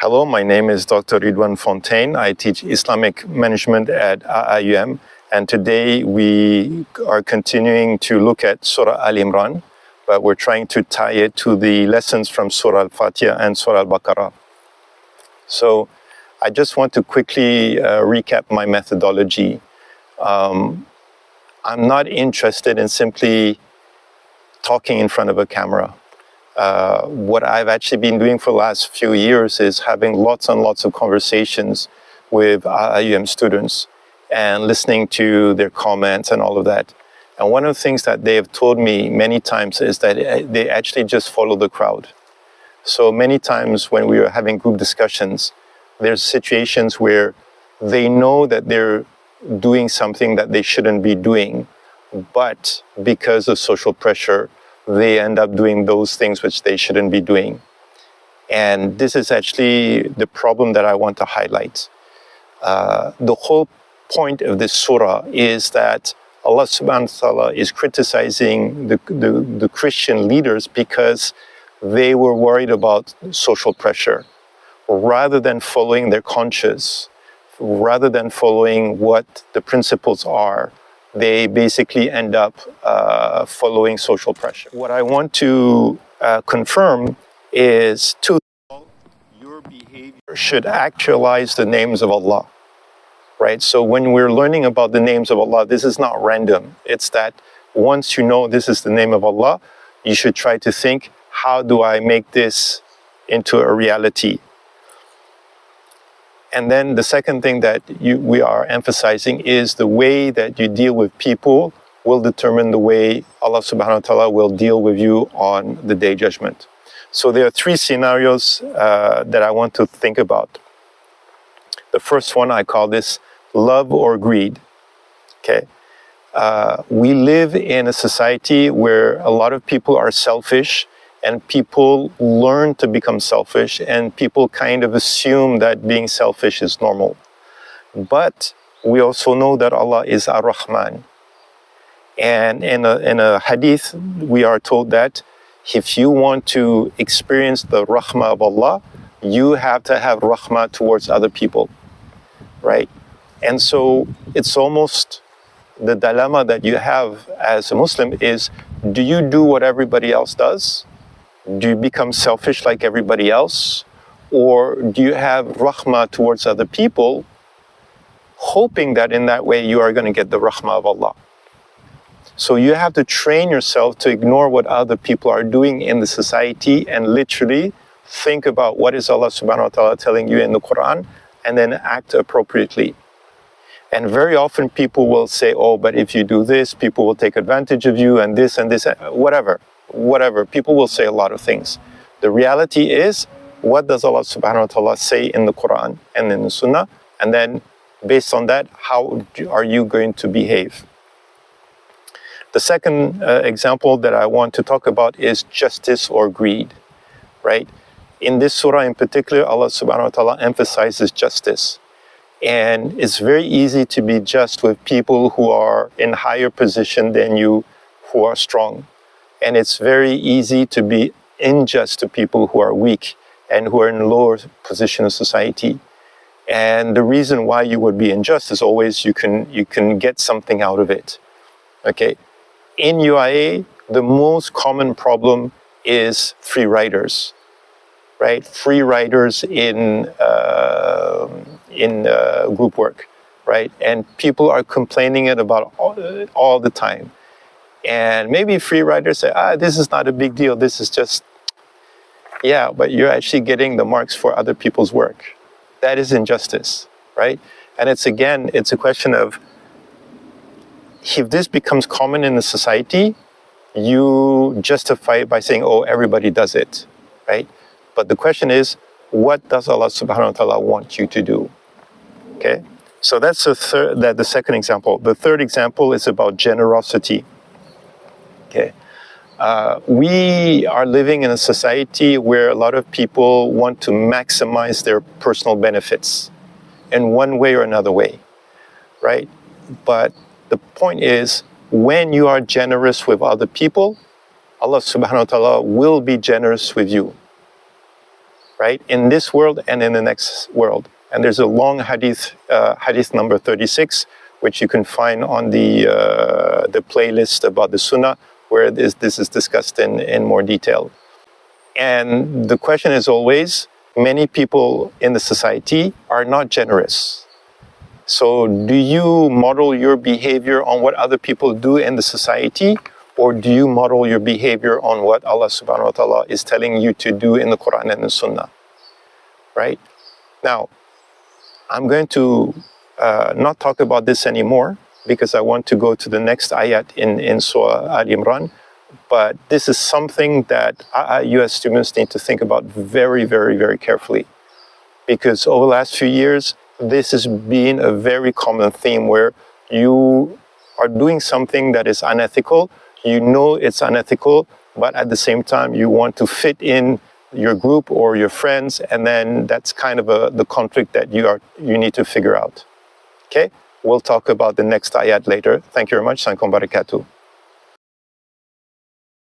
Hello, my name is Dr. Ridwan Fontaine. I teach Islamic management at IIUM, and today we are continuing to look at Surah Al Imran, but we're trying to tie it to the lessons from Surah Al-Fatiha and Surah Al-Baqarah. So I just want to quickly recap my methodology. I'm not interested in simply talking in front of a camera. What I've actually been doing for the last few years is having lots and lots of conversations with IIUM students and listening to their comments and all of that. And one of the things that they have told me many times is that they actually just follow the crowd. So many times when we are having group discussions, there's situations where they know that they're doing something that they shouldn't be doing, but because of social pressure, they end up doing those things which they shouldn't be doing. And this is actually the problem that I want to highlight. The whole point of this surah is that Allah subhanahu wa ta'ala is criticizing the Christian leaders because they were worried about social pressure. Rather than following their conscience, rather than following what the principles are, they basically end up following social pressure. What I want to confirm is your behavior should actualize the names of Allah, right? So when we're learning about the names of Allah, this is not random. It's that once you know this is the name of Allah, you should try to think, how do I make this into a reality? And then the second thing that we are emphasizing is the way that you deal with people will determine the way Allah subhanahu wa ta'ala will deal with you on the Day of Judgment. So there are three scenarios that I want to think about. The first one, I call this love or greed. Okay. We live in a society where a lot of people are selfish, and people learn to become selfish, and people kind of assume that being selfish is normal. But we also know that Allah is Ar-Rahman. And in a hadith, we are told that if you want to experience the Rahmah of Allah, you have to have Rahmah towards other people, right? And so it's almost the dilemma that you have as a Muslim is, do you do what everybody else does? Do you become selfish like everybody else? Or do you have rahmah towards other people, hoping that in that way you are going to get the rahmah of Allah? So you have to train yourself to ignore what other people are doing in the society and literally think about what is Allah subhanahu wa ta'ala telling you in the Quran, and then act appropriately. And very often people will say, oh, but if you do this, people will take advantage of you, and this, whatever. People will say a lot of things. The reality is, what does Allah subhanahu wa ta'ala say in the Quran and in the Sunnah? And then based on that, how are you going to behave? The second example that I want to talk about is justice or greed, right? In this surah in particular, Allah subhanahu wa ta'ala emphasizes justice. And it's very easy to be just with people who are in higher position than you, who are strong. And it's very easy to be unjust to people who are weak and who are in a lower position in society. And the reason why you would be unjust is always you can get something out of it. Okay. In UIA, the most common problem is free riders, right? Free riders in group work, right? And people are complaining about all the time. And maybe free riders say, this is not a big deal. This is just, yeah, but you're actually getting the marks for other people's work. That is injustice, right? And it's a question of, if this becomes common in the society, you justify it by saying, oh, everybody does it, right? But the question is, what does Allah subhanahu wa ta'ala want you to do? Okay? So that's the second example. The third example is about generosity. Okay. We are living in a society where a lot of people want to maximize their personal benefits in one way or another way, right? But the point is, when you are generous with other people, Allah subhanahu wa ta'ala will be generous with you, right? In this world and in the next world. And there's a long hadith, hadith number 36, which you can find on the playlist about the Sunnah, where this is discussed in more detail. And the question is always, many people in the society are not generous. So do you model your behavior on what other people do in the society, or do you model your behavior on what Allah subhanahu wa ta'ala is telling you to do in the Quran and the Sunnah? Right? Now, I'm going to not talk about this anymore, because I want to go to the next ayat in Surah Al Imran. But this is something that you as students need to think about very, very, very carefully. Because over the last few years, this has been a very common theme where you are doing something that is unethical. You know it's unethical, but at the same time, you want to fit in your group or your friends, and then that's kind of the conflict that you need to figure out. Okay? We'll talk about the next ayat later. Thank you very much. Assalamu alaikum wa barakatuh.